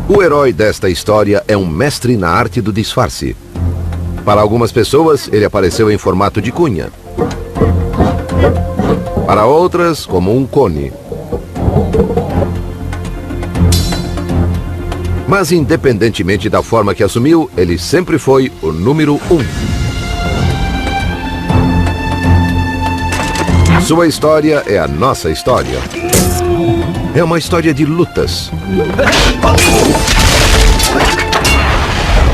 O herói desta história é um mestre na arte do disfarce. Para algumas pessoas, ele apareceu em formato de cunha. Para outras, como um cone. Mas, independentemente da forma que assumiu, ele sempre foi o número 1. Sua história é a nossa história. É uma história de lutas,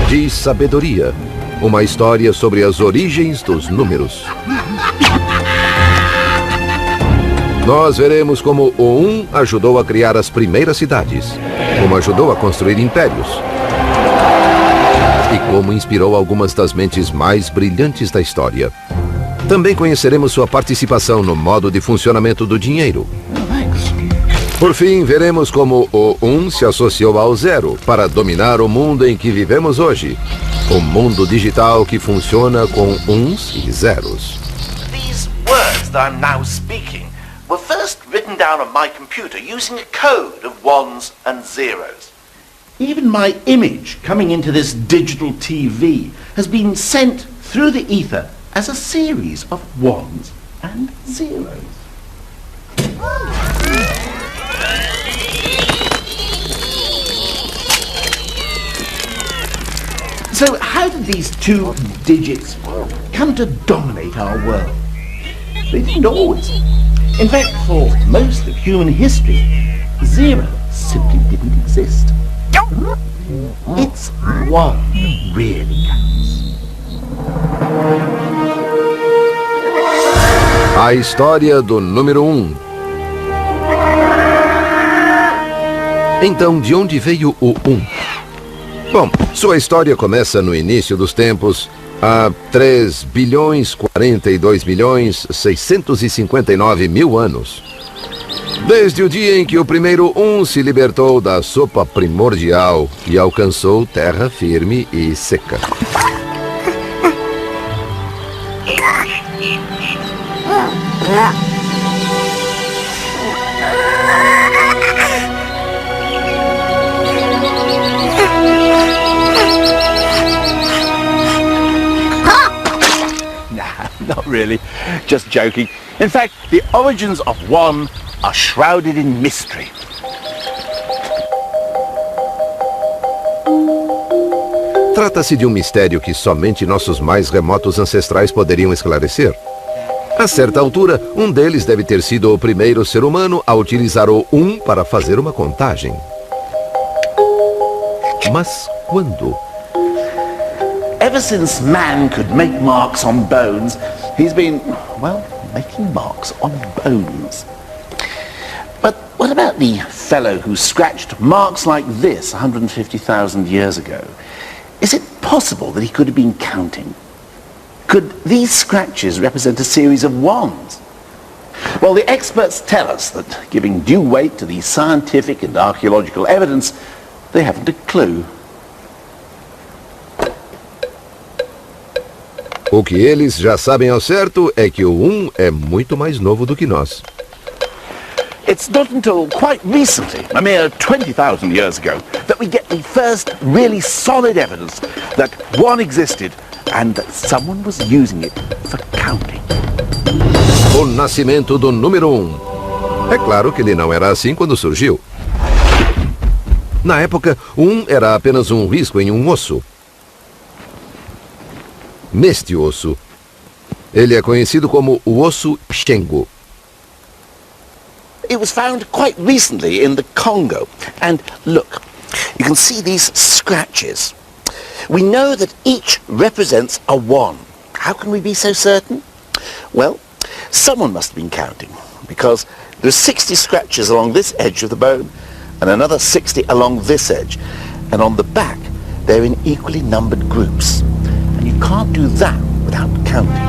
de sabedoria. Uma história sobre as origens dos números. Nós veremos como o 1 ajudou a criar as primeiras cidades, como ajudou a construir impérios e como inspirou algumas das mentes mais brilhantes da história. Também conheceremos sua participação no modo de funcionamento do dinheiro. Por fim, veremos como o 1 se associou ao 0 para dominar o mundo em que vivemos hoje. O mundo digital que funciona com 1s e 0s. These words that I'm now speaking were first written down on my computer using a code of 1s and 0s. Even my image coming into this digital TV has been sent through the ether as a series of 1s and 0s. So how did these two digits come to dominate our world? They didn't always. In fact, for most of human history, 0 simply didn't exist. It's 1 that really counts. A história do número 1. Então, de onde veio o 1? Bom, sua história começa no início dos tempos, há 3.042.659.000 anos. Desde o dia em que o primeiro 1 se libertou da sopa primordial e alcançou terra firme e seca. Not really, just joking. In fact, the origins of 1 are shrouded in mystery. Trata-se de um mistério que somente nossos mais remotos ancestrais poderiam esclarecer. A certa altura, um deles deve ter sido o primeiro ser humano a utilizar o 1 para fazer uma contagem. Mas quando? Ever since man could make marks on bones, he's been, well, making marks on bones. But what about the fellow who scratched marks like this 150,000 years ago? Is it possible that he could have been counting? Could these scratches represent a series of 1s? Well, the experts tell us that, giving due weight to the scientific and archaeological evidence, they haven't a clue. O que eles já sabem ao certo é que o 1 é muito mais novo do que nós. It's not until quite recently, a mere 20,000 years ago, that we get the first really solid evidence that 1 existed and that someone was using it for counting. O nascimento do número 1. É claro que ele não era assim quando surgiu. Na época, o 1 era apenas um risco em um osso. Neste osso, ele é conhecido como o osso Shengo. It was found quite recently in the Congo. And look, you can see these scratches. We know that each represents a 1. How can we be so certain? Well, someone must have been counting, because there are 60 scratches along this edge of the bone and another 60 along this edge. And on the back, they're in equally numbered groups. And you can't do that without counting.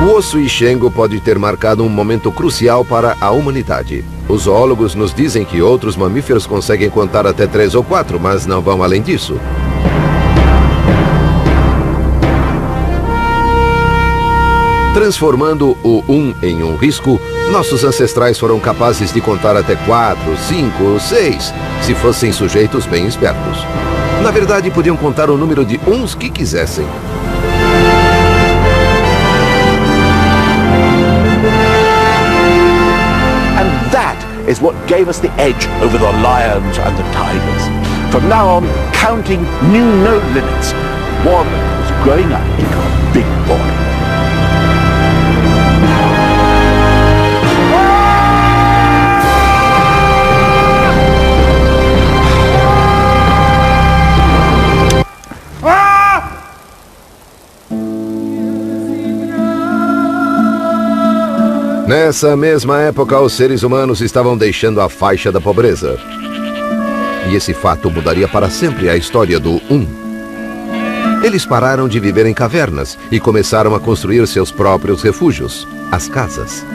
O osso Shengo pode ter marcado um momento crucial para a humanidade. Os zoólogos nos dizem que outros mamíferos conseguem contar até 3 ou 4, mas não vão além disso. Transformando o 1 em um risco, nossos ancestrais foram capazes de contar até 4, 5 ou 6, se fossem sujeitos bem espertos. Na verdade, podiam contar o número de uns que quisessem. And that is what gave us the edge over the lions and the tigers. From now on, counting knew no limits. One was growing up into a big boy. Nessa mesma época, os seres humanos estavam deixando a faixa da pobreza. E esse fato mudaria para sempre a história do 1. Eles pararam de viver em cavernas e começaram a construir seus próprios refúgios, as casas.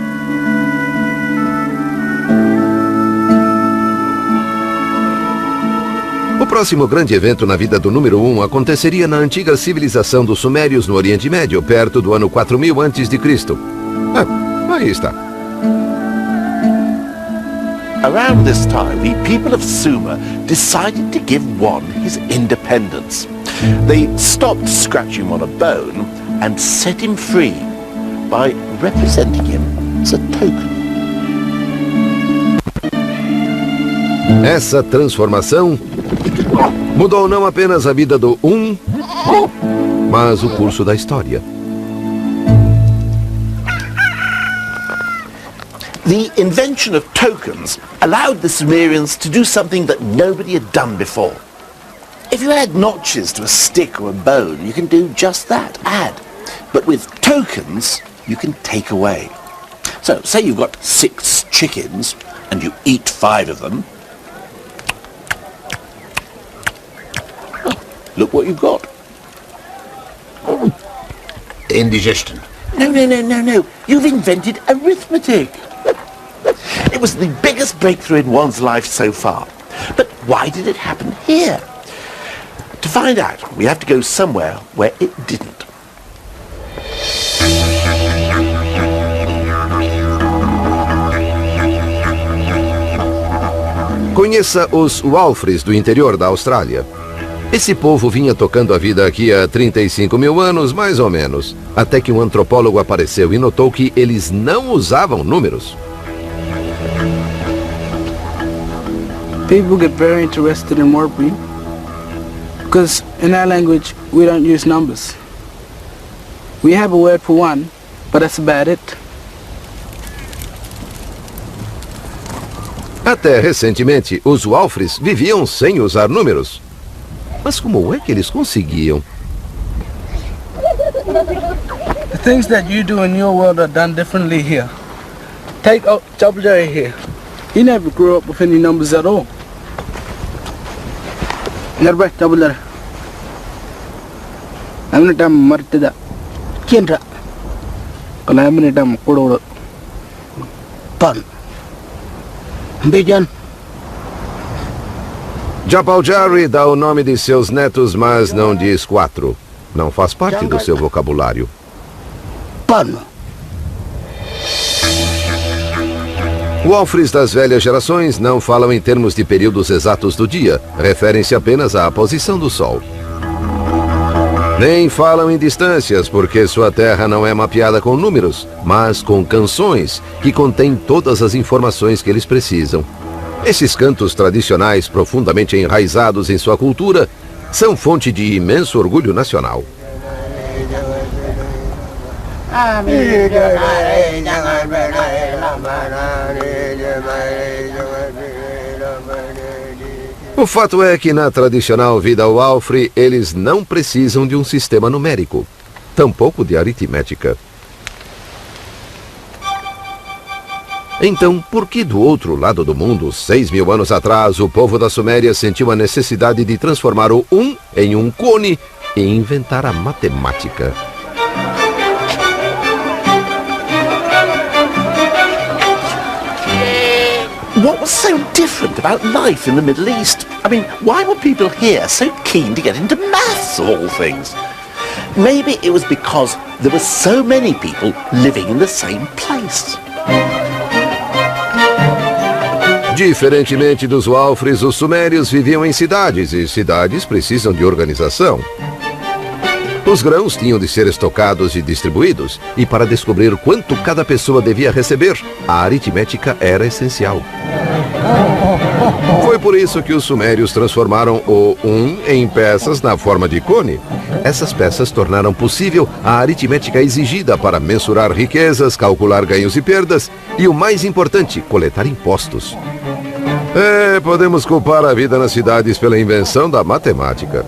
O próximo grande evento na vida do número 1 aconteceria na antiga civilização dos Sumérios no Oriente Médio, perto do ano 4000 a.C. Aí está. Around this time, the people of Sumer decided to give one his independence. They stopped scratching him on a bone and set him free by representing him as a token. Essa transformação mudou não apenas a vida do 1, mas o curso da história. The invention of tokens allowed the Sumerians to do something that nobody had done before. If you add notches to a stick or a bone, you can do just that, add. But with tokens, you can take away. So, say you've got 6 chickens and you eat 5 of them. Oh, look what you've got. Indigestion. No. You've invented arithmetic. It was the biggest breakthrough in one's life so far. But why did it happen here? To find out, we have to go somewhere where it didn't. Conheça os Walfres do interior da Austrália. Esse povo vinha tocando a vida aqui há 35 mil anos, mais ou menos, até que um antropólogo apareceu e notou que eles não usavam números. People get very interested in wordplay because in our language we don't use numbers. We have a word for one, but that's about it. Até recentemente, os Walfres viviam sem usar números. Mas como é que eles conseguiam? The things that you do in your world are done differently here. Take Jabberjay here. He never grew up with any numbers at all. Never Jabberjay. I'm not married. Kendra. I'm not Kudo. Pan. Bijan. Jabberjay dá o nome de seus netos, mas não diz 4. Não faz parte do seu vocabulário. Pan. Walfres das velhas gerações não falam em termos de períodos exatos do dia, referem-se apenas à posição do sol. Nem falam em distâncias, porque sua terra não é mapeada com números, mas com canções que contêm todas as informações que eles precisam. Esses cantos tradicionais, profundamente enraizados em sua cultura, são fonte de imenso orgulho nacional. O fato é que na tradicional vida Walfre, eles não precisam de um sistema numérico, tampouco de aritmética. Então, por que do outro lado do mundo, 6.000 anos atrás, o povo da Suméria sentiu a necessidade de transformar o 1 em um cone e inventar a matemática? What was so different about life in the Middle East? I mean, why were people here so keen to get into maths, of all things? maybe it was because there were so many people living in the same place. Diferentemente dos Walfres, os sumérios viviam em cidades, e cidades precisam de organização. Os grãos tinham de ser estocados e distribuídos, e para descobrir quanto cada pessoa devia receber, a aritmética era essencial. Foi por isso que os sumérios transformaram o em peças na forma de cone. Essas peças tornaram possível a aritmética exigida para mensurar riquezas, calcular ganhos e perdas e, o mais importante, coletar impostos. Podemos culpar a vida nas cidades pela invenção da matemática.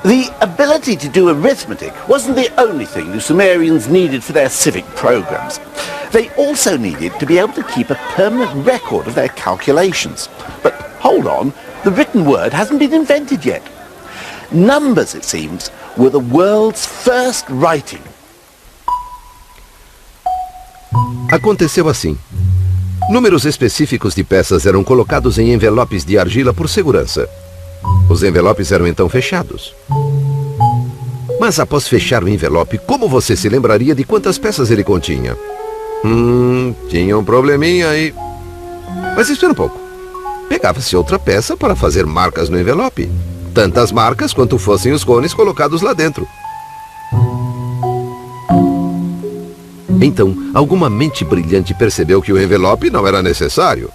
The ability to do arithmetic wasn't the only thing the Sumerians needed for their civic programs. They also needed to be able to keep a permanent record of their calculations. But hold on, the written word hasn't been invented yet. Numbers, it seems, were the world's first writing. Aconteceu assim. Números específicos de peças eram colocados em envelopes de argila por segurança. Os envelopes eram então fechados. Mas após fechar o envelope, como você se lembraria de quantas peças ele continha? Tinha um probleminha aí. Mas espera um pouco. Pegava-se outra peça para fazer marcas no envelope. Tantas marcas quanto fossem os cones colocados lá dentro. Então, alguma mente brilhante percebeu que o envelope não era necessário.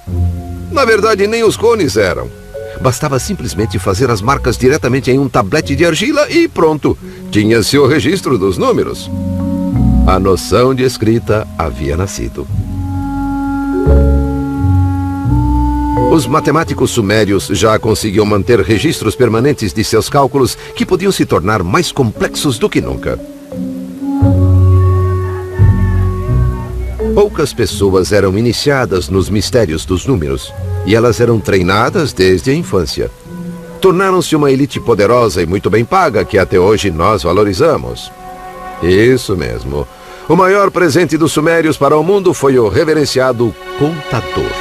Na verdade, nem os cones eram. Bastava simplesmente fazer as marcas diretamente em um tablete de argila e pronto. Tinha-se o registro dos números. A noção de escrita havia nascido. Os matemáticos sumérios já conseguiam manter registros permanentes de seus cálculos que podiam se tornar mais complexos do que nunca. Poucas pessoas eram iniciadas nos mistérios dos números, e elas eram treinadas desde a infância. Tornaram-se uma elite poderosa e muito bem paga que até hoje nós valorizamos. Isso mesmo. O maior presente dos sumérios para o mundo foi o reverenciado contador.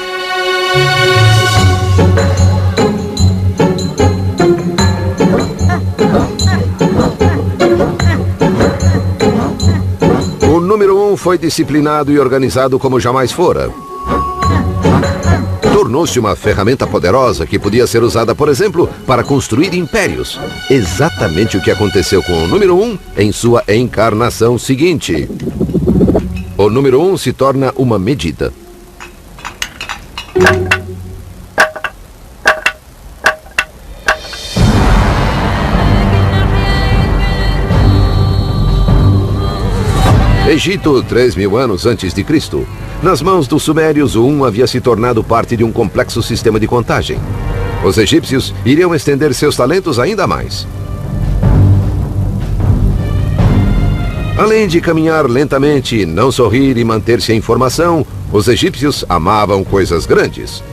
O número 1 foi disciplinado e organizado como jamais fora. Tornou-se uma ferramenta poderosa que podia ser usada, por exemplo, para construir impérios. Exatamente o que aconteceu com o número 1 em sua encarnação seguinte. O número 1 se torna uma medida. Egito, 3.000 anos antes de Cristo. Nas mãos dos sumérios, o 1 havia se tornado parte de um complexo sistema de contagem. Os egípcios iriam estender seus talentos ainda mais. Além de caminhar lentamente, não sorrir e manter-se em formação, os egípcios amavam coisas grandes.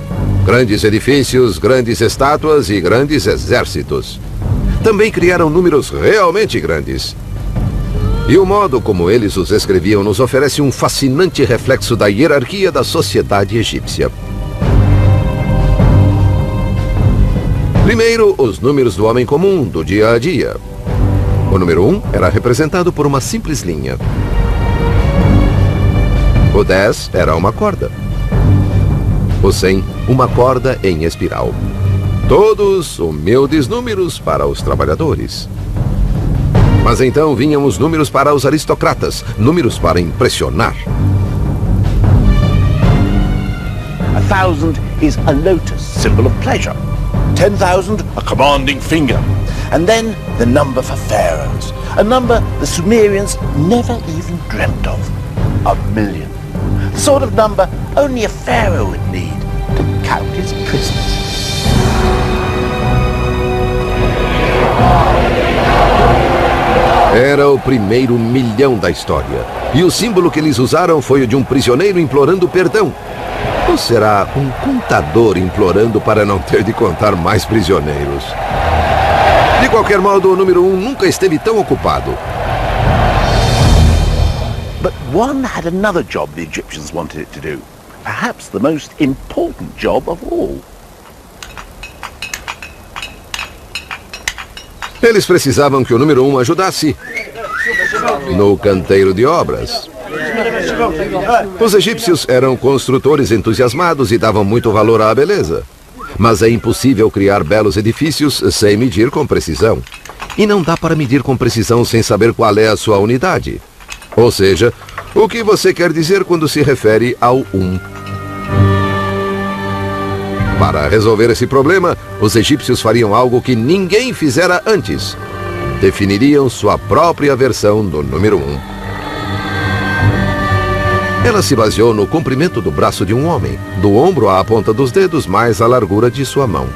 Grandes edifícios, grandes estátuas e grandes exércitos. Também criaram números realmente grandes. E o modo como eles os escreviam nos oferece um fascinante reflexo da hierarquia da sociedade egípcia. Primeiro, os números do homem comum, do dia a dia. O número 1 era representado por uma simples linha. O 10 era uma corda. O 100, uma corda em espiral. Todos humildes números para os trabalhadores. Mas então vinham os números para os aristocratas, números para impressionar. 1,000 is a lotus, symbol of pleasure. 10,000, a commanding finger. And then the number for pharaohs, a number the Sumerians never even dreamt of. 1,000,000. The sort of number only a pharaoh would need to count his prisoners. Era o primeiro 1.000.000 da história. E o símbolo que eles usaram foi o de um prisioneiro implorando perdão. Ou será um contador implorando para não ter de contar mais prisioneiros? De qualquer modo, o número 1 nunca esteve tão ocupado. But one had another job the Egyptians wanted it to do. Perhaps the most important job of all. Eles precisavam que o número 1 ajudasse no canteiro de obras. Os egípcios eram construtores entusiasmados e davam muito valor à beleza. Mas é impossível criar belos edifícios sem medir com precisão. E não dá para medir com precisão sem saber qual é a sua unidade. Ou seja, o que você quer dizer quando se refere ao 1. Para resolver esse problema, os egípcios fariam algo que ninguém fizera antes. Definiriam sua própria versão do número 1. Ela se baseou no comprimento do braço de um homem, do ombro à ponta dos dedos mais a largura de sua mão.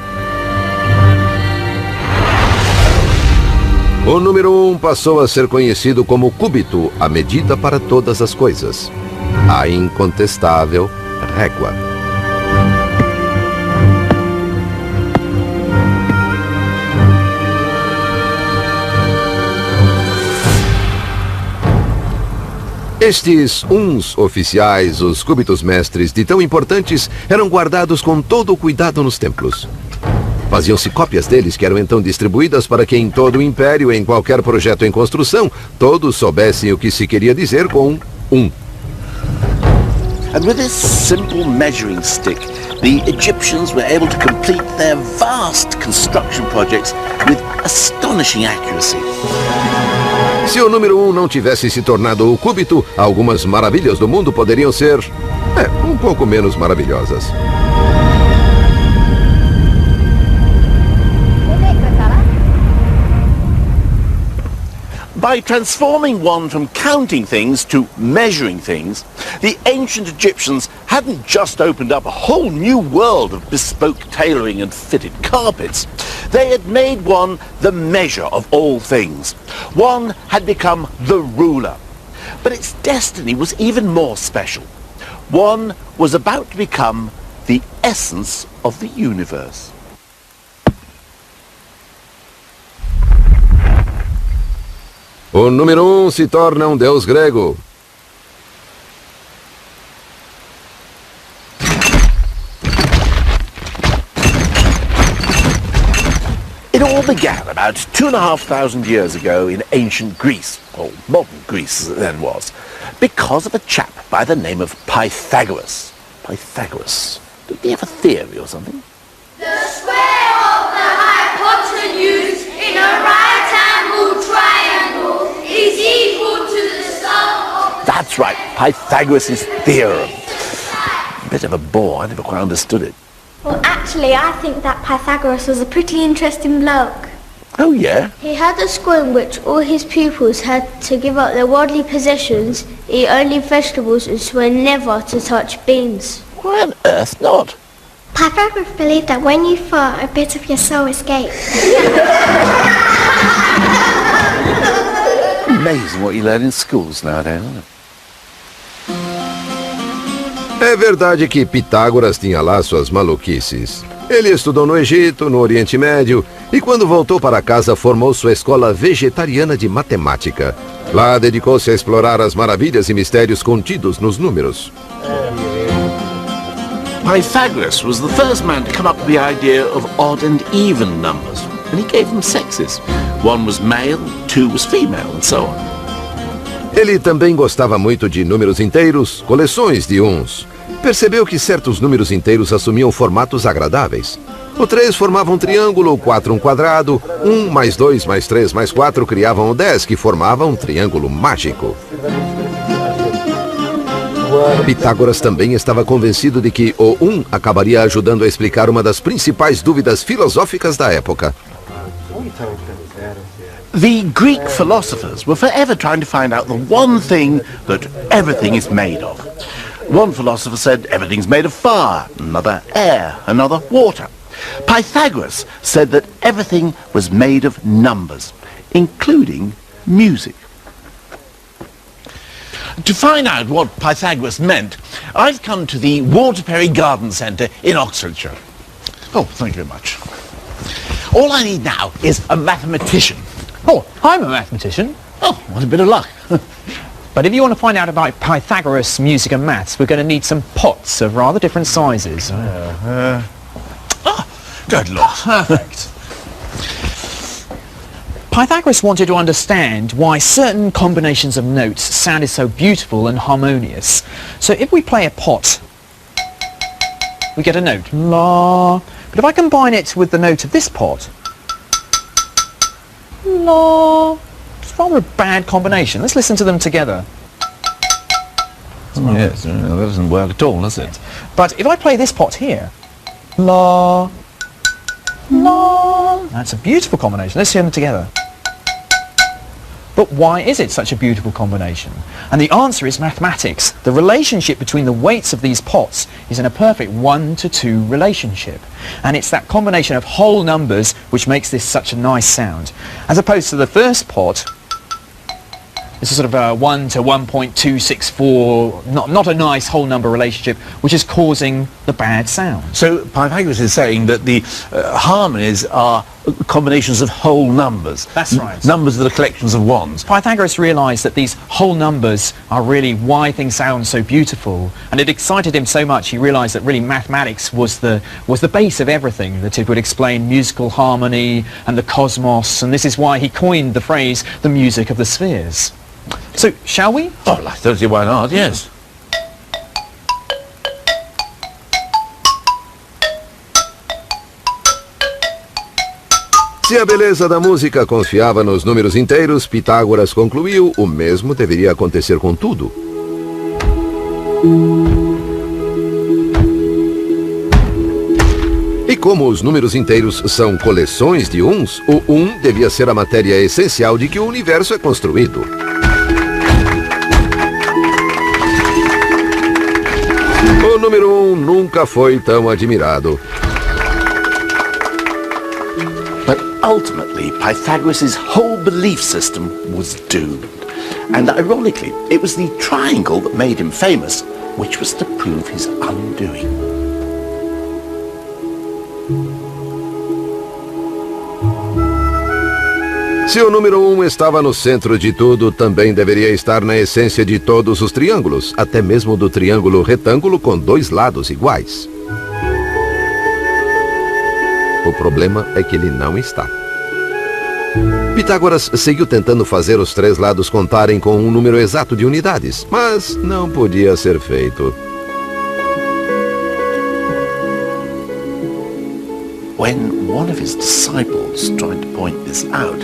O número 1 passou a ser conhecido como cúbito, a medida para todas as coisas. A incontestável régua. Estes uns oficiais, os cúbitos mestres de tão importantes, eram guardados com todo o cuidado nos templos. Faziam-se cópias deles que eram então distribuídas para que em todo o império, em qualquer projeto em construção, todos soubessem o que se queria dizer com 1. And with this simple measuring stick, the Egyptians were able to complete their vast construction projects with astonishing accuracy. Se o número 1 não tivesse se tornado o cúbito, algumas maravilhas do mundo poderiam ser, um pouco menos maravilhosas. By transforming one from counting things to measuring things, the ancient Egyptians hadn't just opened up a whole new world of bespoke tailoring and fitted carpets. They had made one the measure of all things. One had become the ruler. But its destiny was even more special. One was about to become the essence of the universe. O número 1 se torna um deus grego. It all began about 2,500 years ago in ancient Greece, or modern Greece as it then was, because of a chap by the name of Pythagoras. Pythagoras. Did he have a theory or something? The square of the hypotenuse in a right-angled triangle is equal to the sum of... That's right, Pythagoras' theorem. Bit of a bore, I never quite understood it. Well, actually, I think that Pythagoras was a pretty interesting bloke. Oh, yeah? He had a school in which all his pupils had to give up their worldly possessions, eat only vegetables, and swear never to touch beans. Why on earth not? Pythagoras believed that when you fart, a bit of your soul escapes. Amazing what you learn in schools nowadays, isn't it? É verdade que Pitágoras tinha lá suas maluquices. Ele estudou no Egito, no Oriente Médio, e quando voltou para casa formou sua escola vegetariana de matemática. Lá dedicou-se a explorar as maravilhas e mistérios contidos nos números. Pythagoras was the first man to come up with the idea of odd and even numbers, and he gave them sexes. 1 was male, 2 was female, and so on. Ele também gostava muito de números inteiros, coleções de uns. Percebeu que certos números inteiros assumiam formatos agradáveis. O 3 formava um triângulo, o 4 um quadrado, 1 mais 2 mais 3 mais 4 criavam o 10, que formava um triângulo mágico. Pitágoras também estava convencido de que o 1 acabaria ajudando a explicar uma das principais dúvidas filosóficas da época. The Greek philosophers were forever trying to find out the one thing that everything is made of. One philosopher said everything's made of fire, another air, another water. Pythagoras said that everything was made of numbers, including music. To find out what Pythagoras meant, I've come to the Waterperry Garden Centre in Oxfordshire. Oh, thank you very much. All I need now is a mathematician. Oh, I'm a mathematician. Oh, what a bit of luck. But if you want to find out about Pythagoras, music and maths, we're going to need some pots of rather different sizes. Good luck. Perfect. Pythagoras wanted to understand why certain combinations of notes sounded so beautiful and harmonious. So if we play a pot, we get a note, la. But if I combine it with the note of this pot, la, it's rather a bad combination. Let's listen to them together. Oh, yes, that doesn't work at all, does it? But if I play this pot here, la, la, that's a beautiful combination. Let's hear them together. But why is it such a beautiful combination? And the answer is mathematics. The relationship between the weights of these pots is in a perfect 1-to-2 relationship. And it's that combination of whole numbers which makes this such a nice sound. As opposed to the first pot, this is sort of a 1 to 1.264, not a nice whole number relationship, which is causing the bad sound. So Pythagoras is saying that the harmonies are combinations of whole numbers. That's right. Numbers that are collections of ones. Pythagoras realized that these whole numbers are really why things sound so beautiful, and it excited him so much he realized that really mathematics was the base of everything, that it would explain musical harmony and the cosmos, and this is why he coined the phrase the music of the spheres. So, shall we? Oh, I don't see why not, yes. Se a beleza da música confiava nos números inteiros, Pitágoras concluiu, o mesmo deveria acontecer com tudo. E como os números inteiros são coleções de uns, o 1 devia ser a matéria essencial de que o universo é construído. O número 1 nunca foi tão admirado. But ultimately, Pythagoras' whole belief system was doomed. And ironically, it was the triangle that made him famous, which was to prove his undoing. Se o número 1 estava no centro de tudo, também deveria estar na essência de todos os triângulos, até mesmo do triângulo retângulo com dois lados iguais. O problema é que ele não está. Pitágoras seguiu tentando fazer os três lados contarem com um número exato de unidades, mas não podia ser feito. When one of his disciples tried to point this out,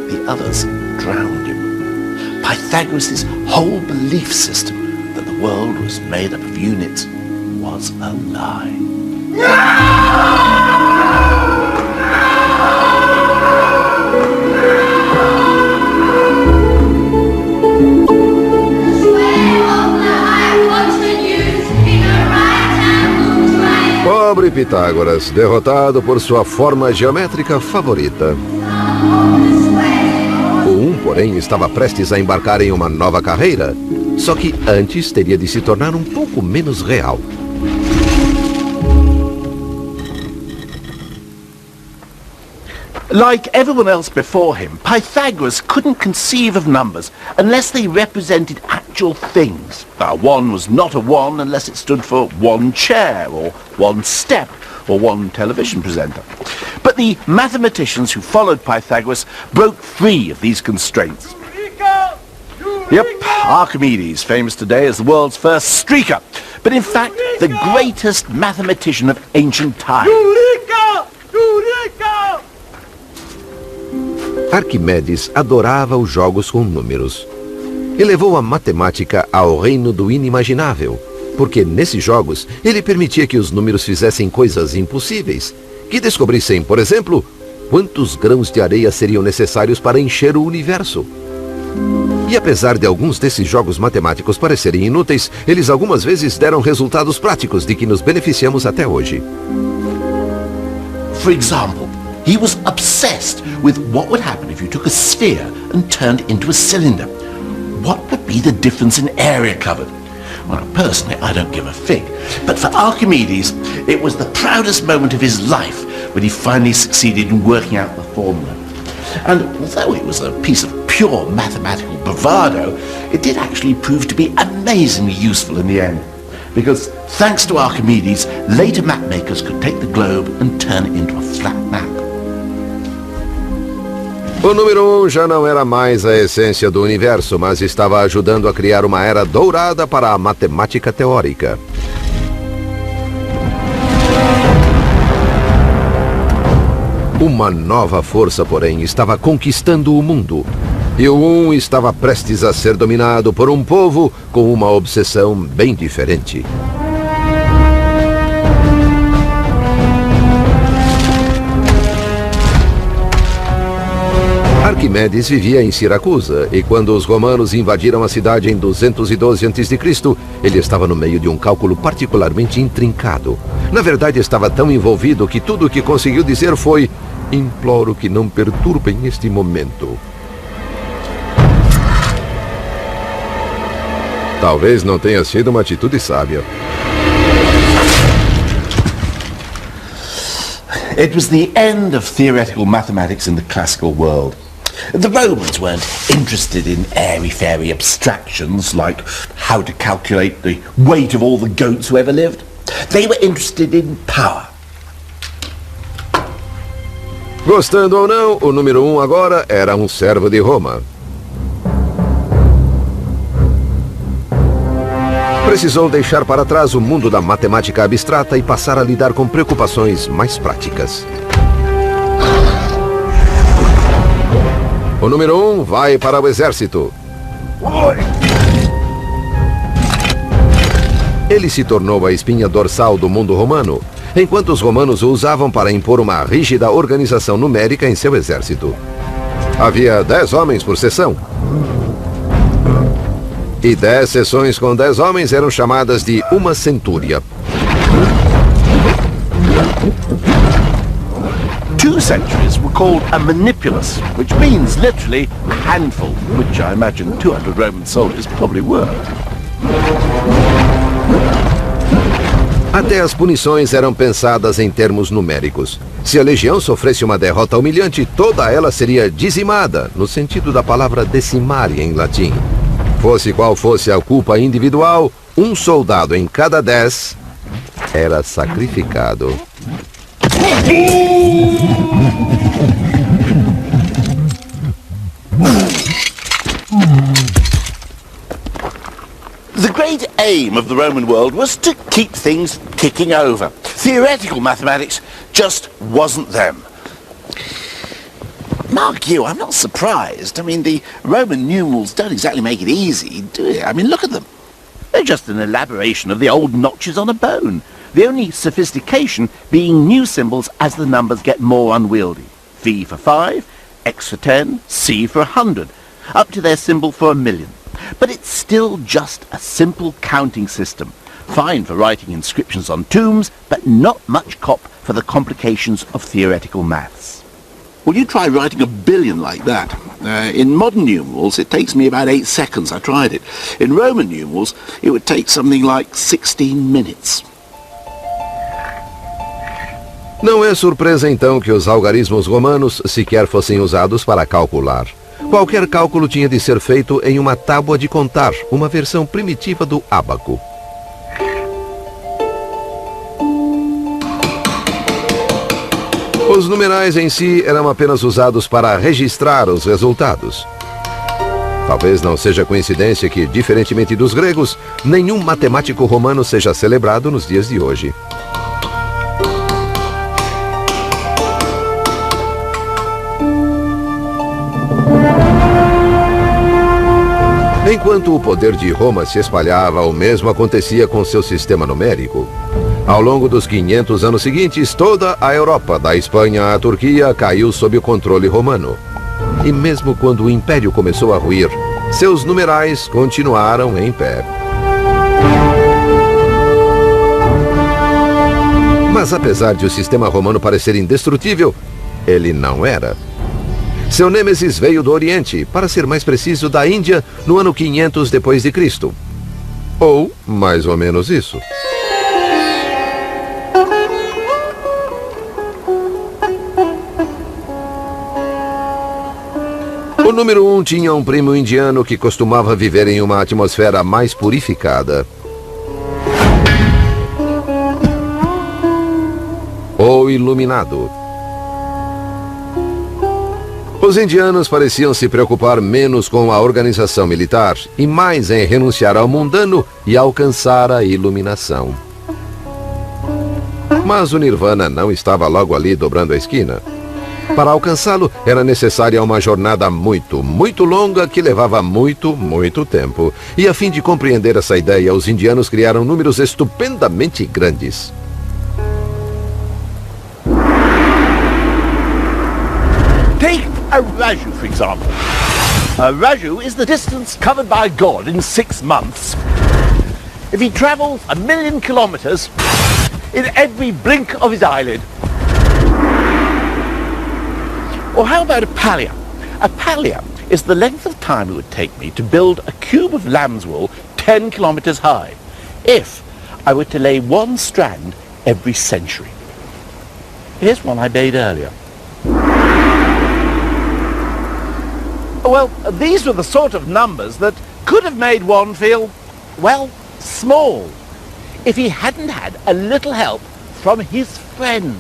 the others drowned him. Pythagoras' whole belief system that the world was made up of units was a lie. Pobre Pitágoras, derrotado por sua forma geométrica favorita. O 1, porém, estava prestes a embarcar em uma nova carreira, só que antes teria de se tornar um pouco menos real. Like everyone else before him, Pythagoras couldn't conceive of numbers unless they represented actual things. Now, 1 was not a 1 unless it stood for one chair, or one step, or one television presenter. But the mathematicians who followed Pythagoras broke free of these constraints. Yep, Archimedes, famous today as the world's first streaker, but in fact the greatest mathematician of ancient times. Arquimedes adorava os jogos com números. E levou a matemática ao reino do inimaginável, porque nesses jogos ele permitia que os números fizessem coisas impossíveis, que descobrissem, por exemplo, quantos grãos de areia seriam necessários para encher o universo. E apesar de alguns desses jogos matemáticos parecerem inúteis, eles algumas vezes deram resultados práticos de que nos beneficiamos até hoje. For example, he was obsessed with what would happen if you took a sphere and turned it into a cylinder. What would be the difference in area covered? Well, personally, I don't give a fig. But for Archimedes, it was the proudest moment of his life when he finally succeeded in working out the formula. And although it was a piece of pure mathematical bravado, it did actually prove to be amazingly useful in the end. Because thanks to Archimedes, later mapmakers could take the globe and turn it into a flat map. O número 1 já não era mais a essência do universo, mas estava ajudando a criar uma era dourada para a matemática teórica. Uma nova força, porém, estava conquistando o mundo. E o 1 estava prestes a ser dominado por um povo com uma obsessão bem diferente. Arquimedes vivia em Siracusa, e quando os romanos invadiram a cidade em 212 a.C., ele estava no meio de um cálculo particularmente intrincado. Na verdade, estava tão envolvido que tudo o que conseguiu dizer foi: "Imploro que não perturbem este momento." Talvez não tenha sido uma atitude sábia. It was the end of theoretical mathematics in the classical world. The Romans weren't interested in airy-fairy abstractions like how to calculate the weight of all the goats who ever lived. They were interested in power. Gostando ou não, o número 1 agora era um servo de Roma. Precisou deixar para trás o mundo da matemática abstrata e passar a lidar com preocupações mais práticas. O número 1 vai para o exército. Ele se tornou a espinha dorsal do mundo romano, enquanto os romanos o usavam para impor uma rígida organização numérica em seu exército. Havia 10 homens por seção. E 10 seções com 10 homens eram chamadas de uma centúria. 2 centuries were called a manipulus, which means literally a handful, which I imagine 200 Roman soldiers probably were. Até as punições eram pensadas em termos numéricos. Se a legião sofresse uma derrota humilhante, toda ela seria dizimada, no sentido da palavra decimare em latim. Fosse qual fosse a culpa individual, um soldado em cada 10 era sacrificado. The great aim of the Roman world was to keep things ticking over. Theoretical mathematics just wasn't them. Mark you, I'm not surprised. I mean, the Roman numerals don't exactly make it easy, do they? I mean, look at them. They're just an elaboration of the old notches on a bone. The only sophistication being new symbols as the numbers get more unwieldy. V for 5, X for 10, C for 100, up to their symbol for 1,000,000. But it's still just a simple counting system. Fine for writing inscriptions on tombs, but not much cop for the complications of theoretical maths. Well, you try writing 1,000,000,000 like that. In modern numerals, it takes me about 8 seconds. I tried it. In Roman numerals, it would take something like 16 minutes. Não é surpresa, então, que os algarismos romanos sequer fossem usados para calcular. Qualquer cálculo tinha de ser feito em uma tábua de contar, uma versão primitiva do ábaco. Os numerais em si eram apenas usados para registrar os resultados. Talvez não seja coincidência que, diferentemente dos gregos, nenhum matemático romano seja celebrado nos dias de hoje. Enquanto o poder de Roma se espalhava, o mesmo acontecia com seu sistema numérico. Ao longo dos 500 anos seguintes, toda a Europa, da Espanha à Turquia, caiu sob o controle romano. E mesmo quando o império começou a ruir, seus numerais continuaram em pé. Mas apesar de o sistema romano parecer indestrutível, ele não era. Seu nêmesis veio do Oriente, para ser mais preciso, da Índia, no ano 500 depois de Cristo. Ou mais ou menos isso. O número 1 tinha um primo indiano que costumava viver em uma atmosfera mais purificada. O Iluminado. Os indianos pareciam se preocupar menos com a organização militar e mais em renunciar ao mundano e alcançar a iluminação. Mas o Nirvana não estava logo ali dobrando a esquina. Para alcançá-lo, era necessária uma jornada muito, muito longa que levava muito, muito tempo. E a fim de compreender essa ideia, os indianos criaram números estupendamente grandes. Take a Raju, for example. A Raju is the distance covered by God in 6 months. If he travels 1,000,000 kilometers in every blink of his eyelid. Or how about a pallium? A pallium is the length of time it would take me to build a cube of lamb's wool 10 kilometers high, if I were to lay one strand every century. Here's one I made earlier. Well, these were the sort of numbers that could have made one feel, well, small, if he hadn't had a little help from his friends.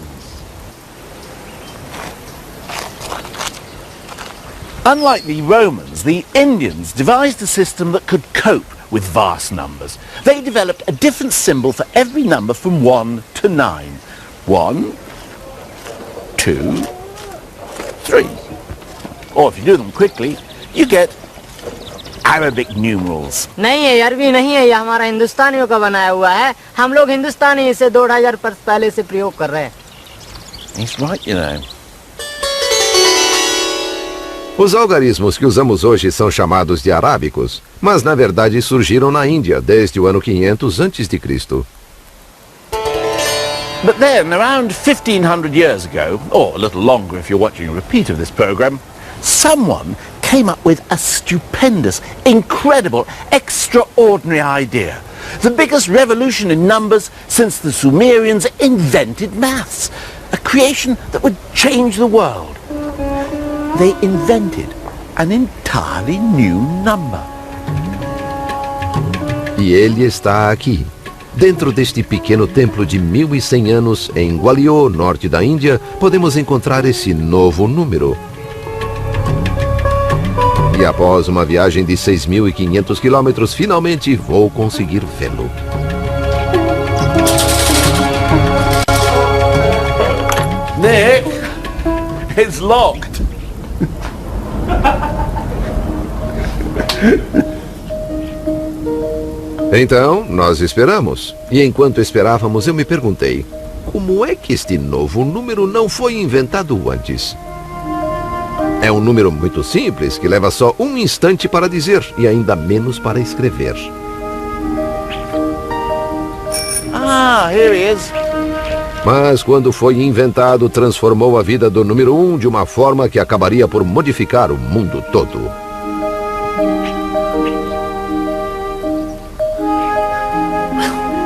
Unlike the Romans, the Indians devised a system that could cope with vast numbers. They developed a different symbol for every number from 1 to 9. 1, 2, 3. Or if you do them quickly, you get Arabic numerals. नहीं है, अरबी नहीं है, ये हमारा हिंदुस्तानियों का बनाया हुआ है. हम लोग हिंदुस्तानी इसे 2000 वर्ष पहले से प्रयोग कर रहे हैं. He's right, you know. Os algarismos que usamos hoje são chamados de arábicos, mas na verdade surgiram na Índia desde o ano 500 a.C. But then, around 1500 years ago, or a little longer if you're watching a repeat of this program, someone came up with a stupendous, incredible, extraordinary idea. The biggest revolution in numbers since the Sumerians invented maths. A creation that would change the world. They invented an entirely new number. E ele está aqui, dentro deste pequeno templo de 1100 anos em Gwalior, norte da Índia, podemos encontrar esse novo número. E após uma viagem de 6.500 quilômetros, finalmente vou conseguir vê-lo. Nick, it's locked. Então, nós esperamos. E enquanto esperávamos, eu me perguntei, como é que este novo número não foi inventado antes? É um número muito simples, que leva só um instante para dizer e ainda menos para escrever. Ah, here he is. Mas quando foi inventado, transformou a vida do número 1 de uma forma que acabaria por modificar o mundo todo.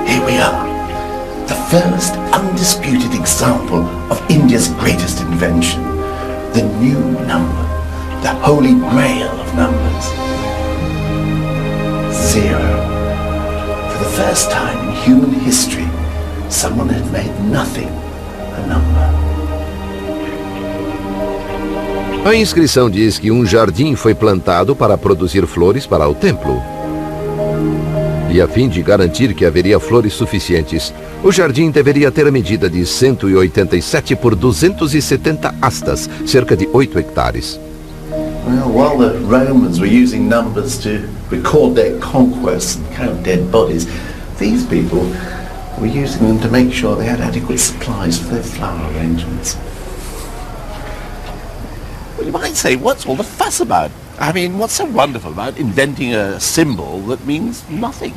Here we are. The first undisputed example of India's greatest invention. The new number. The holy grail of numbers. 0. For the first time in human history, someone had made nothing a number. A inscrição diz que um jardim foi plantado para produzir flores para o templo. E a fim de garantir que haveria flores suficientes, o jardim deveria ter a medida de 187 por 270 astas, cerca de 8 hectares. Well, while the Romans were using numbers to record their conquests and count dead bodies, these people were using them to make sure they had adequate supplies for their flower arrangements. Well, you might say, what's all the fuss about? I mean, what's so wonderful about inventing a symbol that means nothing?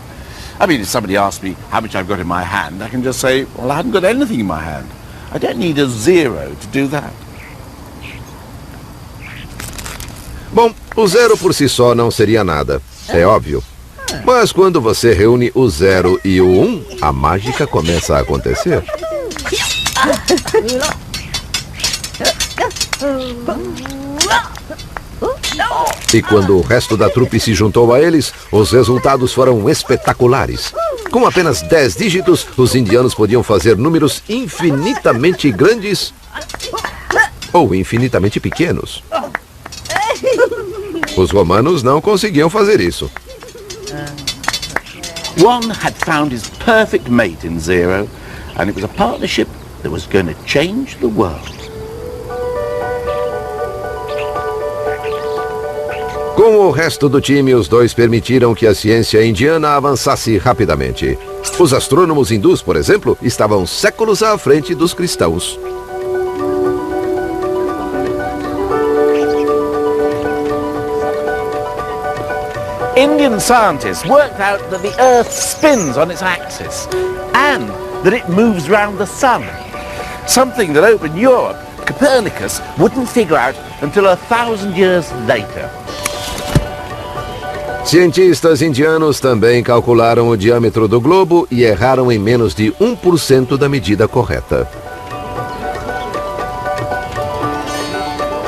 I mean, if somebody asks me how much I've got in my hand, I can just say, well, I haven't got anything in my hand. I don't need a 0 to do that. Bom, o 0 por si só não seria nada, é óbvio. Mas quando você reúne o 0 e o 1, a mágica começa a acontecer. E quando o resto da trupe se juntou a eles, os resultados foram espetaculares. Com apenas 10 dígitos, os indianos podiam fazer números infinitamente grandes ou infinitamente pequenos. Os romanos não conseguiam fazer isso. One had found his perfect mate in Zero, and it was a partnership that was going to change the world. Com o resto do time, os dois permitiram que a ciência indiana avançasse rapidamente. Os astrônomos hindus, por exemplo, estavam séculos à frente dos cristãos. Indian scientists worked out that the Earth spins on its axis and that it moves round the sun. Something that over in Europe, Copernicus wouldn't figure out until 1,000 years later. Cientistas indianos também calcularam o diâmetro do globo e erraram em menos de 1% da medida correta.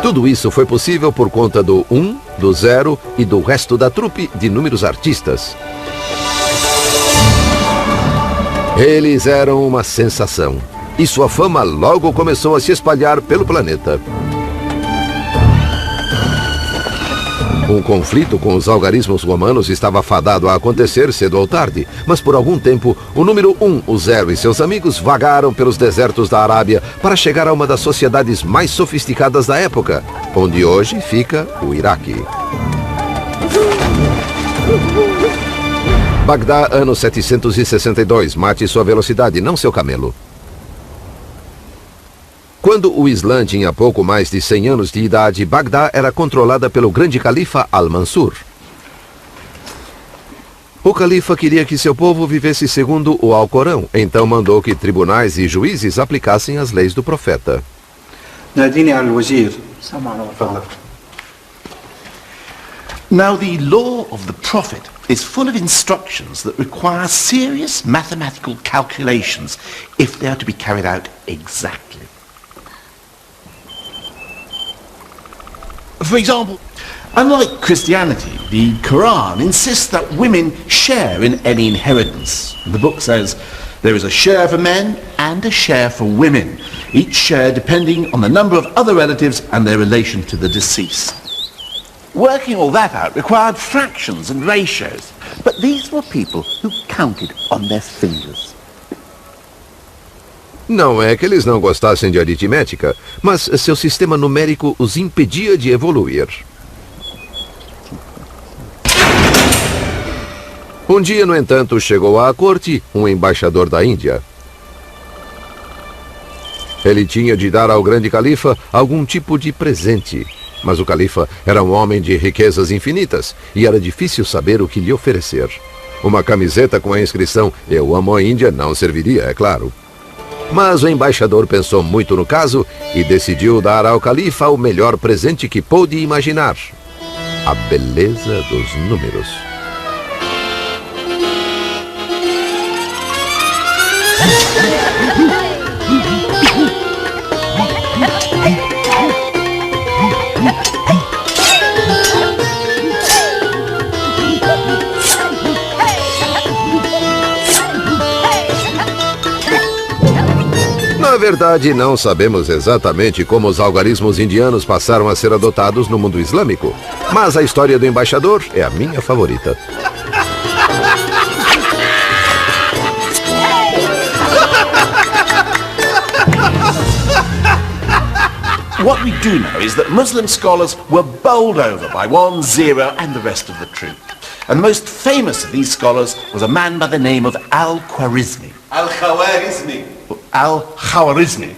Tudo isso foi possível por conta do 1, do 0 e do resto da trupe de inúmeros artistas. Eles eram uma sensação, e sua fama logo começou a se espalhar pelo planeta. Um conflito com os algarismos romanos estava fadado a acontecer cedo ou tarde, mas por algum tempo, o número 1, o 0 e seus amigos vagaram pelos desertos da Arábia para chegar a uma das sociedades mais sofisticadas da época, onde hoje fica o Iraque. Bagdá, ano 762. Mate sua velocidade, não seu camelo. Quando o Islã tinha pouco mais de 100 anos de idade, Bagdá era controlada pelo grande califa Al-Mansur. O califa queria que seu povo vivesse segundo o Alcorão, então mandou que tribunais e juízes aplicassem as leis do profeta. Now, the law of the Prophet is full of instructions that require serious mathematical calculations if they are to be carried out exactly. For example, unlike Christianity, the Quran insists that women share in any inheritance. The book says there is a share for men and a share for women, each share depending on the number of other relatives and their relation to the deceased. Working all that out required fractions and ratios, but these were people who counted on their fingers. Não é que eles não gostassem de aritmética, mas seu sistema numérico os impedia de evoluir. Um dia, no entanto, chegou à corte um embaixador da Índia. Ele tinha de dar ao grande califa algum tipo de presente, mas o califa era um homem de riquezas infinitas e era difícil saber o que lhe oferecer. Uma camiseta com a inscrição "Eu amo a Índia" não serviria, é claro. Mas o embaixador pensou muito no caso e decidiu dar ao califa o melhor presente que pôde imaginar: a beleza dos números. Na verdade, não sabemos exatamente como os algarismos indianos passaram a ser adotados no mundo islâmico, mas a história do embaixador é a minha favorita. What we do know is that Muslim scholars were bowled over by 1, 0 and the rest of the troop. And the most famous of these scholars was a man by the name of Al-Khwarizmi. Al-Khwarizmi. Al-Khwarizmi.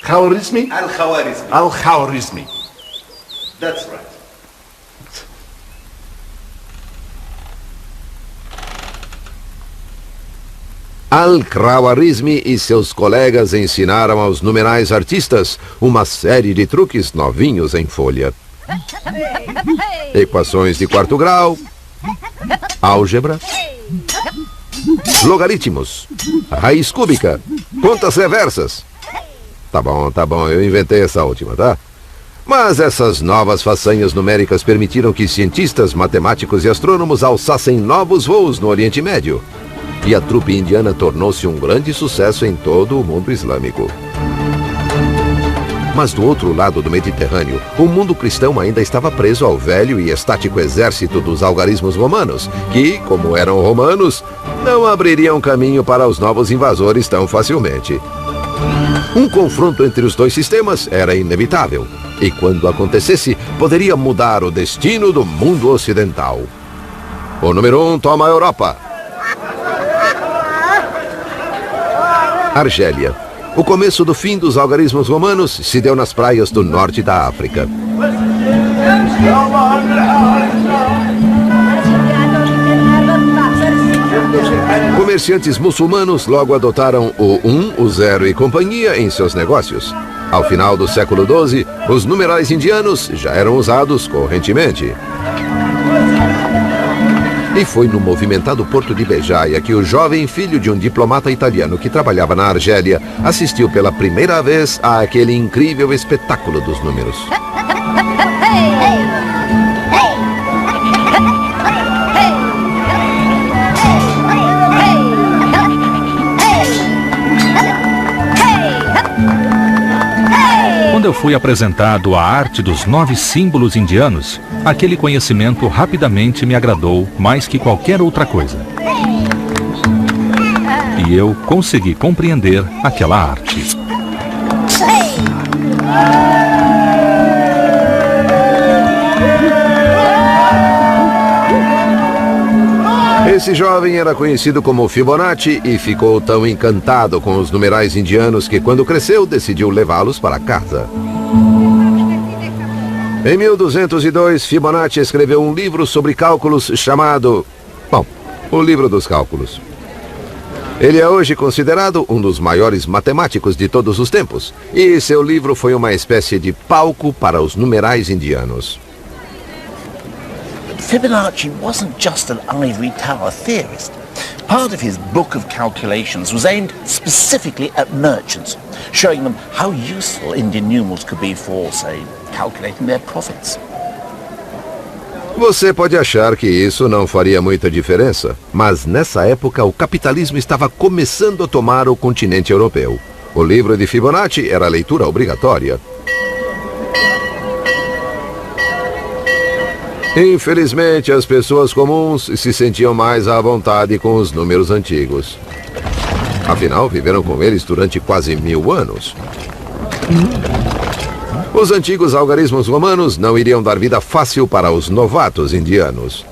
Khwarizmi? Al-Khwarizmi. Al-Khwarizmi. That's right. Al-Khwarizmi e seus colegas ensinaram aos numerais artistas uma série de truques novinhos em folha. Equações de quarto grau, álgebra, logaritmos, raiz cúbica, contas reversas. Tá bom, eu inventei essa última, tá? Mas essas novas façanhas numéricas permitiram que cientistas, matemáticos e astrônomos alçassem novos voos no Oriente Médio. E a trupe indiana tornou-se um grande sucesso em todo o mundo islâmico. Mas do outro lado do Mediterrâneo, o mundo cristão ainda estava preso ao velho e estático exército dos algarismos romanos, que, como eram romanos, não abririam caminho para os novos invasores tão facilmente. Um confronto entre os dois sistemas era inevitável, e quando acontecesse, poderia mudar o destino do mundo ocidental. O número 1 toma a Europa. Argélia. O começo do fim dos algarismos romanos se deu nas praias do norte da África. Comerciantes muçulmanos logo adotaram o 1, o 0 e companhia em seus negócios. Ao final do século XII, os numerais indianos já eram usados correntemente. E foi no movimentado porto de Bejaia que o jovem filho de um diplomata italiano que trabalhava na Argélia assistiu pela primeira vez àquele incrível espetáculo dos números. Quando eu fui apresentado à arte dos 9 símbolos indianos, aquele conhecimento rapidamente me agradou mais que qualquer outra coisa. E eu consegui compreender aquela arte. Esse jovem era conhecido como Fibonacci e ficou tão encantado com os numerais indianos que, quando cresceu, decidiu levá-los para casa. Em 1202, Fibonacci escreveu um livro sobre cálculos chamado... o Livro dos Cálculos. Ele é hoje considerado um dos maiores matemáticos de todos os tempos, e seu livro foi uma espécie de palco para os numerais indianos. Fibonacci wasn't just an ivory tower theorist. Part of his book of calculations was aimed specifically at merchants, showing them how useful Indian numerals could be for, say, calculating their profits. Você pode achar que isso não faria muita diferença, mas nessa época o capitalismo estava começando a tomar o continente europeu. O livro de Fibonacci era leitura obrigatória. Infelizmente, as pessoas comuns se sentiam mais à vontade com os números antigos. Afinal, viveram com eles durante quase 1000 anos. Os antigos algarismos romanos não iriam dar vida fácil para os novatos indianos.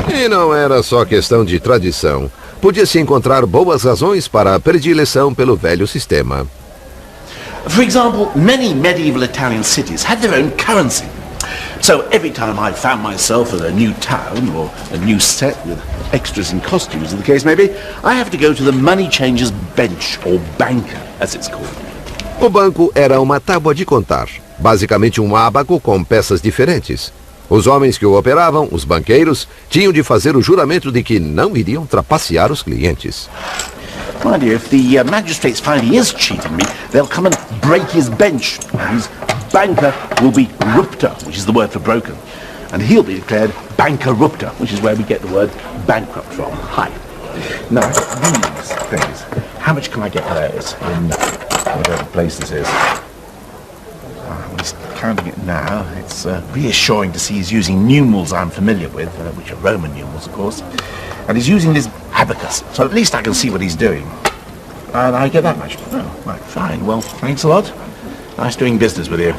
E não era só questão de tradição. Podia-se encontrar boas razões para a predileção pelo velho sistema. For example, many medieval Italian cities had their own currency. So every time I found myself at a new town or a new set with extras and costumes, as the case may be, I have to go to the money changer's bench, or banker, as it's called. O banco era uma tábua de contar, basicamente um ábaco com peças diferentes. Os homens que o operavam, os banqueiros, tinham de fazer o juramento de que não iriam trapacear os clientes. My dear, if the magistrates find he is cheating me, they'll come and break his bench. His banker will be rupta, which is the word for broken. And he'll be declared bankerupta, which is where we get the word bankrupt from. Hi. Now, these things, how much can I get for those in whatever place this is? He's counting it now. It's reassuring to see he's using numerals I'm familiar with, which are Roman numerals, of course. And he's using this abacus, so at least I can see what he's doing. And I get that much. Oh, right, fine. Well, thanks a lot. Nice doing business with you.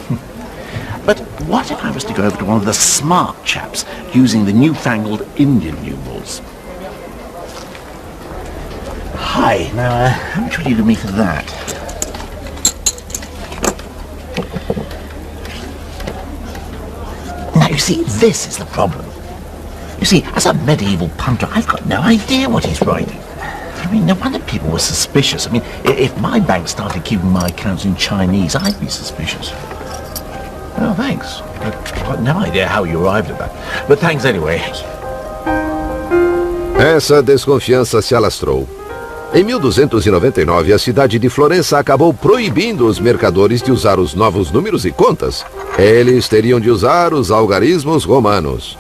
But what if I was to go over to one of the smart chaps using the newfangled Indian numerals? Hi. Now, how much would you give me for that? Now, you see, this is the problem. You see, as a medieval punter, I've got no idea what he's writing. I mean, no wonder people were suspicious. I mean, if my bank started keeping my accounts in Chinese, I'd be suspicious. Oh, thanks. I've got no idea how you arrived at that. But thanks anyway. Essa desconfiança se alastrou. Em 1299, a cidade de Florença acabou proibindo os mercadores de usar os novos números e contas. Eles teriam de usar os algarismos romanos.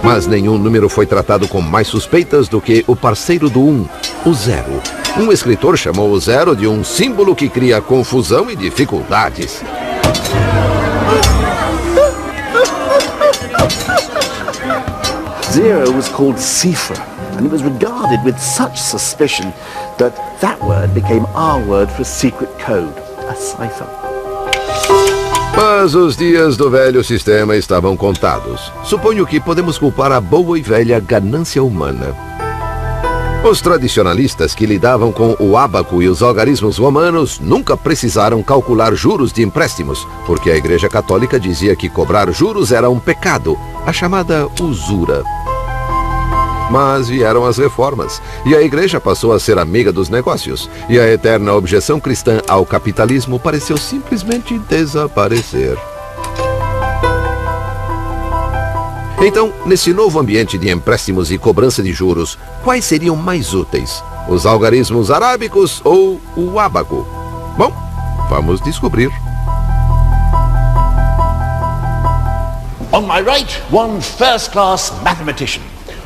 Mas nenhum número foi tratado com mais suspeitas do que o parceiro do 1, o 0. Um escritor chamou o 0 de um símbolo que cria confusão e dificuldades. Zero was called cipher, and it was regarded with such suspicion that word became our word for secret code, a cipher. Mas os dias do velho sistema estavam contados. Suponho que podemos culpar a boa e velha ganância humana. Os tradicionalistas que lidavam com o ábaco e os algarismos romanos nunca precisaram calcular juros de empréstimos, porque a Igreja Católica dizia que cobrar juros era um pecado, a chamada usura. Mas vieram as reformas, e a Igreja passou a ser amiga dos negócios, e a eterna objeção cristã ao capitalismo pareceu simplesmente desaparecer. Então, nesse novo ambiente de empréstimos e cobrança de juros, quais seriam mais úteis? Os algarismos arábicos ou o ábaco? Bom, vamos descobrir. On my right, one first-class mathematician.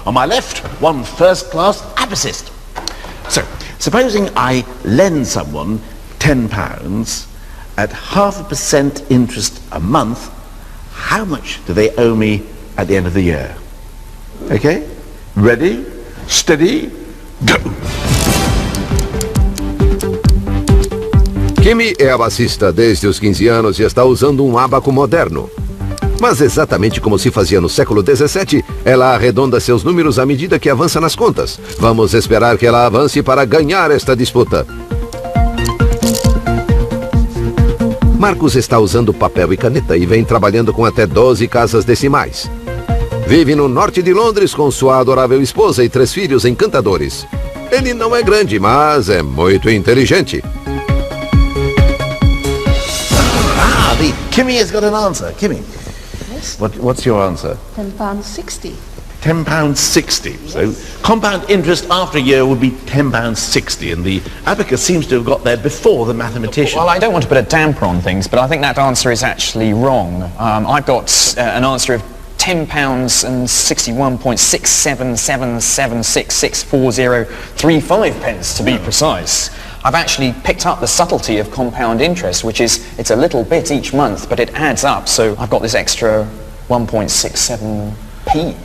On my left, one first-class abacist. So, supposing I lend someone £10 at 0.5% interest a month, how much do they owe me at the end of the year? Okay? Ready? Steady? Go! Kimi é abacista desde os 15 anos e está usando um ábaco moderno. Mas exatamente como se fazia no século XVII, ela arredonda seus números à medida que avança nas contas. Vamos esperar que ela avance para ganhar esta disputa. Marcos está usando papel e caneta e vem trabalhando com até 12 casas decimais. Vive no norte de Londres com sua adorável esposa e 3 filhos encantadores. Ele não é grande, mas é muito inteligente. The Kimmy has got an answer. Kimmy, what's your answer? £10.60. £10.60. So compound interest after a year would be £10.60, and the abacus seems to have got there before the mathematician. Well, I don't want to put a damper on things, but I think that answer is actually wrong. I've got an answer of £10.61.6777664035 to be precise. I've actually picked up the subtlety of compound interest, which is it's a little bit each month, but it adds up, so I've got this extra 1.67p.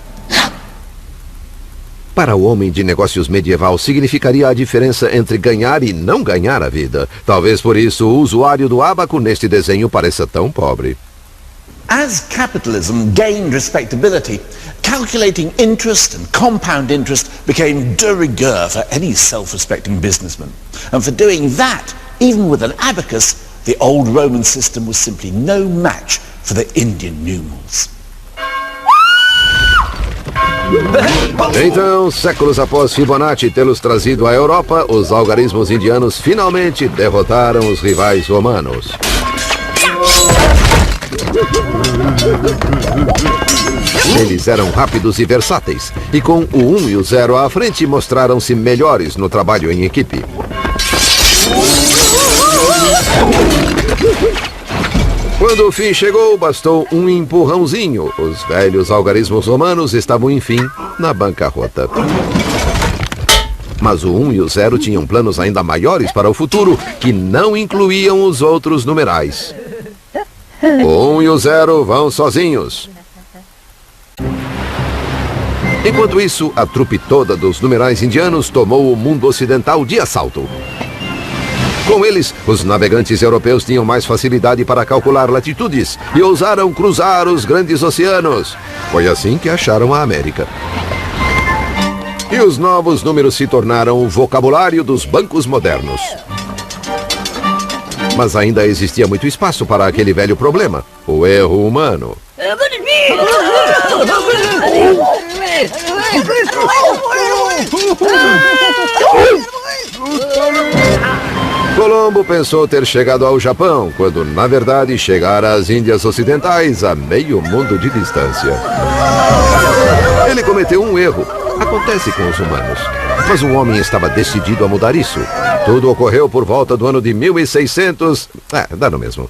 Para o homem de negócios medieval, significaria a diferença entre ganhar e não ganhar a vida. Talvez por isso o usuário do ábaco neste desenho pareça tão pobre. As capitalism gained respectability, calculating interest and compound interest became de rigueur for any self-respecting businessman. And for doing that, even with an abacus, the old Roman system was simply no match for the Indian numerals. Então, séculos após Fibonacci tê-los trazido à Europa, os algarismos indianos finalmente derrotaram os rivais romanos. Eles eram rápidos e versáteis, e com o 1 e o 0 à frente mostraram-se melhores no trabalho em equipe. Quando o fim chegou, bastou um empurrãozinho. Os velhos algarismos romanos estavam, enfim, na bancarrota. Mas o 1 e o 0 tinham planos ainda maiores para o futuro, que não incluíam os outros numerais. O 1 e o 0 vão sozinhos. Enquanto isso, a trupe toda dos numerais indianos tomou o mundo ocidental de assalto. Com eles, os navegantes europeus tinham mais facilidade para calcular latitudes e ousaram cruzar os grandes oceanos. Foi assim que acharam a América. E os novos números se tornaram o vocabulário dos bancos modernos. Mas ainda existia muito espaço para aquele velho problema, o erro humano. Colombo pensou ter chegado ao Japão, quando na verdade chegara às Índias Ocidentais a meio mundo de distância. Ele cometeu um erro. Acontece com os humanos. Mas um homem estava decidido a mudar isso. Tudo ocorreu por volta do ano de 1600... dá no mesmo.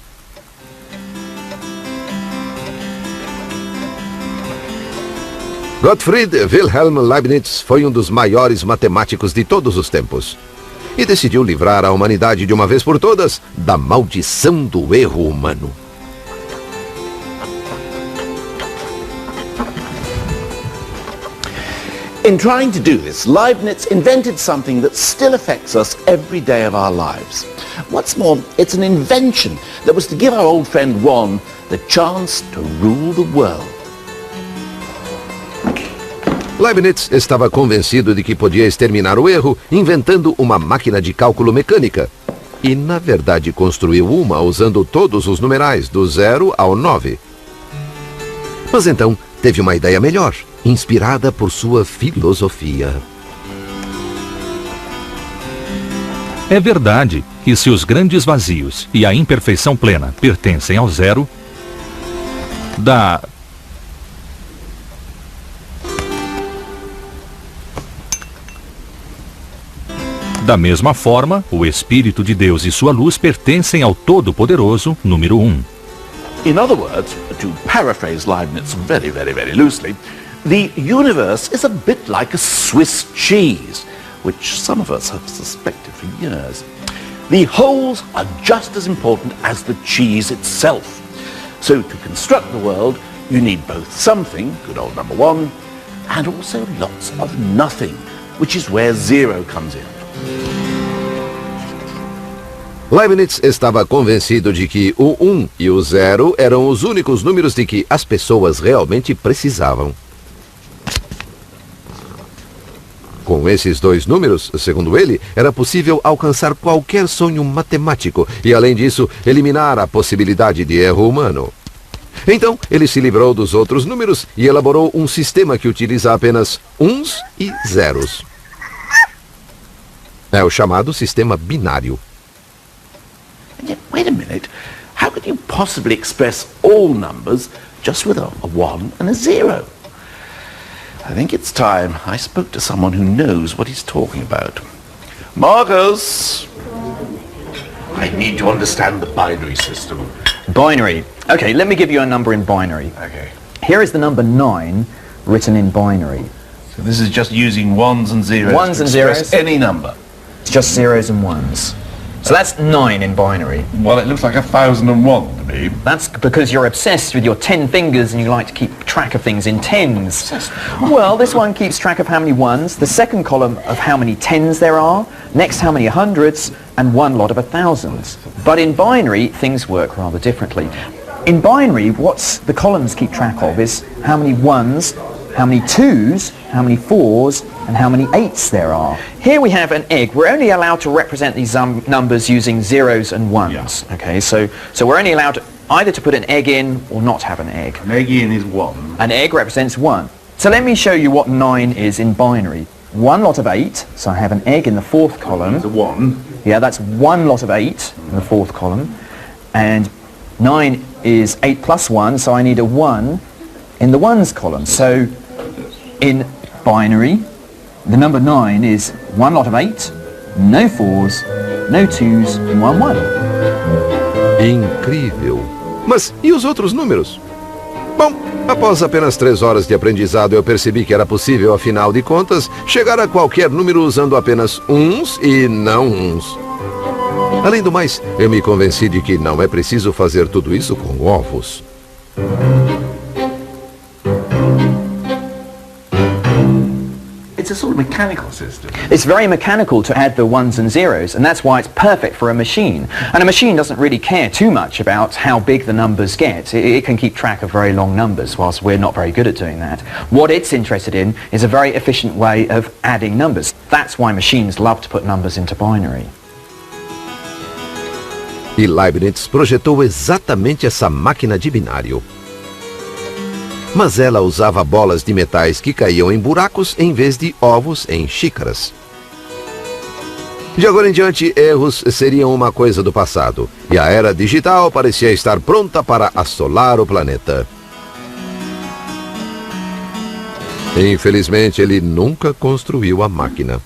Gottfried Wilhelm Leibniz foi um dos maiores matemáticos de todos os tempos e decidiu livrar a humanidade de uma vez por todas da maldição do erro humano. In trying to do this, Leibniz invented something that still affects us every day of our lives. What's more, it's an invention that was to give our old friend Juan the chance to rule the world. Leibniz estava convencido de que podia exterminar o erro inventando uma máquina de cálculo mecânica. E, na verdade, construiu uma usando todos os numerais, do 0 ao 9. Mas então, teve uma ideia melhor, inspirada por sua filosofia. É verdade que se os grandes vazios e a imperfeição plena pertencem ao zero, Da mesma forma, o Espírito de Deus e sua luz pertencem ao Todo-Poderoso, número 1. In other words, to paraphrase Leibniz very, very, very loosely, the universe is a bit like a Swiss cheese, which some of us have suspected for years. The holes are just as important as the cheese itself. So to construct the world, you need both something, good old number 1, and also lots of nothing, which is where 0 comes in. Leibniz estava convencido de que o 1 e o 0 eram os únicos números de que as pessoas realmente precisavam. Com esses dois números, segundo ele, era possível alcançar qualquer sonho matemático e, além disso, eliminar a possibilidade de erro humano. Então, ele se livrou dos outros números e elaborou um sistema que utiliza apenas uns e zeros. É o chamado sistema binário. Wait a minute, how could you possibly express all numbers just with a 1 and a 0? I think it's time I spoke to someone who knows what he's talking about. Marcus! I need to understand the binary system. Binary. Okay, let me give you a number in binary. Okay. Here is the number 9 written in binary. So this is just using ones and zeros Ones to and express zeros. any number. It's just zeros and ones. So that's 9 in binary. Well, it looks like 1001 to me. That's because you're obsessed with your 10 fingers and you like to keep track of things in tens. Well, this one keeps track of how many ones, the second column of how many tens there are, next how many hundreds, and one lot of 1000s. But in binary, things work rather differently. In binary, what the columns keep track of is how many ones, how many twos, how many fours, and how many 8s there are. Here we have an egg. We're only allowed to represent these numbers using zeros and ones. Yeah. Okay, so we're only allowed either to put an egg in or not have an egg. An egg in is 1. An egg represents 1. So let me show you what 9 is in binary. One lot of 8, so I have an egg in the fourth column. It's a 1. Yeah, that's one lot of 8 in the fourth column. And 9 is 8 plus 1, so I need a 1 in the ones column. So in binary, the number 9 is one lot of 8, no 4s, no 2s, and one 1. Incrível! Mas e os outros números? Bom, após apenas 3 horas de aprendizado, eu percebi que era possível, afinal de contas, chegar a qualquer número usando apenas uns e não uns. Além do mais, eu me convenci de que não é preciso fazer tudo isso com ovos. It's a sort of mechanical system. It's very mechanical to add the ones and zeros, and that's why it's perfect for a machine. And a machine doesn't really care too much about how big the numbers get. It can keep track of very long numbers, whilst we're not very good at doing that. What it's interested in is a very efficient way of adding numbers. That's why machines love to put numbers into binary. E Leibniz projetou exatamente essa máquina de binário. Mas ela usava bolas de metais que caíam em buracos em vez de ovos em xícaras. De agora em diante, erros seriam uma coisa do passado, e a era digital parecia estar pronta para assolar o planeta. Infelizmente, ele nunca construiu a máquina.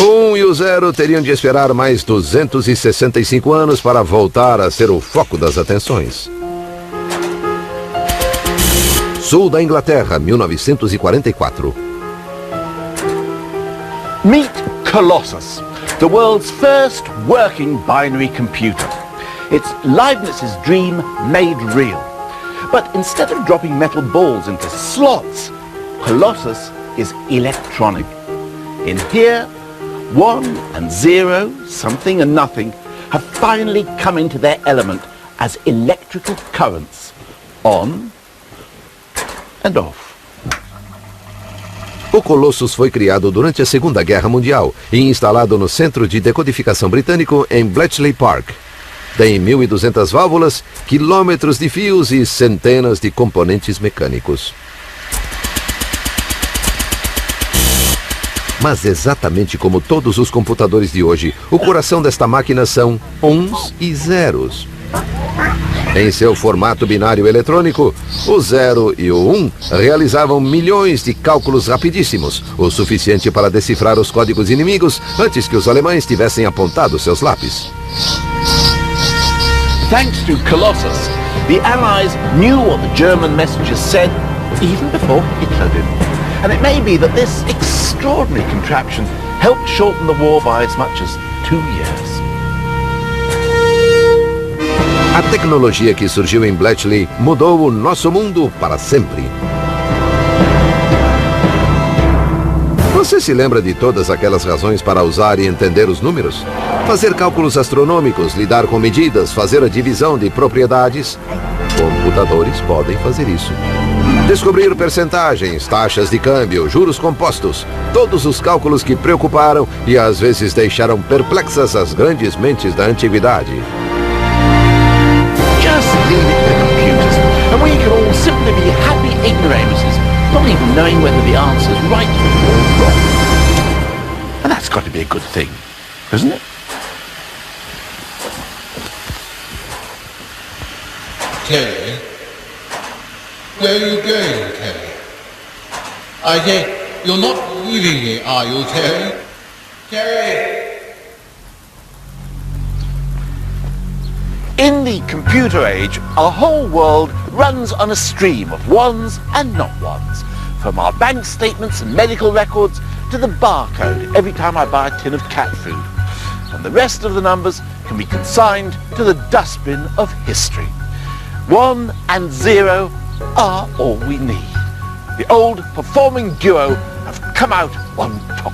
O 1 e o 0 teriam de esperar mais 265 anos para voltar a ser o foco das atenções. Sul da Inglaterra, 1944. Meet Colossus, the world's first working binary computer. It's Leibniz's dream made real. But instead of dropping metal balls into slots, Colossus is electronic. In here, 1 and 0, something and nothing, have finally come into their element as electrical currents, on and off. O Colossus foi criado durante a Segunda Guerra Mundial e instalado no Centro de Decodificação Britânico em Bletchley Park. Tem 1.200 válvulas, quilômetros de fios e centenas de componentes mecânicos. Mas exatamente como todos os computadores de hoje, o coração desta máquina são uns e zeros. Em seu formato binário eletrônico, o 0 e o 1 realizavam milhões de cálculos rapidíssimos, o suficiente para decifrar os códigos inimigos antes que os alemães tivessem apontado seus lápis. Thanks to Colossus, the Allies knew what the German messengers said even before Hitler did. And it may be that this extraordinary contraption helped shorten the war by as much as 2 years. A tecnologia que surgiu em Bletchley mudou o nosso mundo para sempre. Você se lembra de todas aquelas razões para usar e entender os números? Fazer cálculos astronômicos, lidar com medidas, fazer a divisão de propriedades? Computadores podem fazer isso. Descobrir percentagens, taxas de câmbio, juros compostos, todos os cálculos que preocuparam e às vezes deixaram perplexas as grandes mentes da antiguidade. Just leave it to the computers, and we can all simply be happy ignoramuses, not even knowing whether the answer's right or wrong. And that's got to be a good thing, isn't it? Terry? Where are you going, Terry? I say, you're not leaving me, are you, Terry? Terry! In the computer age, our whole world runs on a stream of ones and not ones. From our bank statements and medical records to the barcode every time I buy a tin of cat food. And the rest of the numbers can be consigned to the dustbin of history. 1 and 0 are all we need. The old performing duo have come out on top.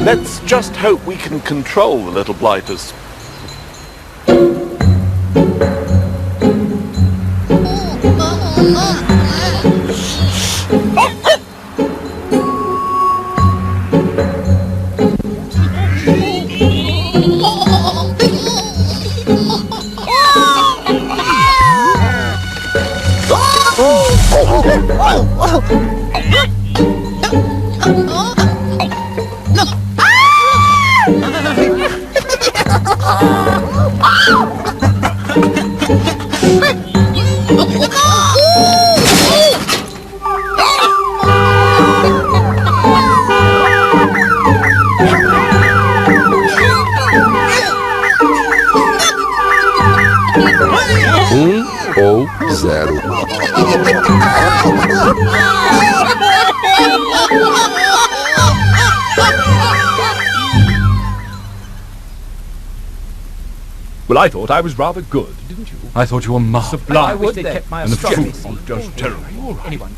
Let's just hope we can control the little blighters. Ou 0. Well, I thought I was rather good, didn't you? I thought you were marvelous. Sublime. I wish they'd kept my astronomy. Just terrible. Anyone.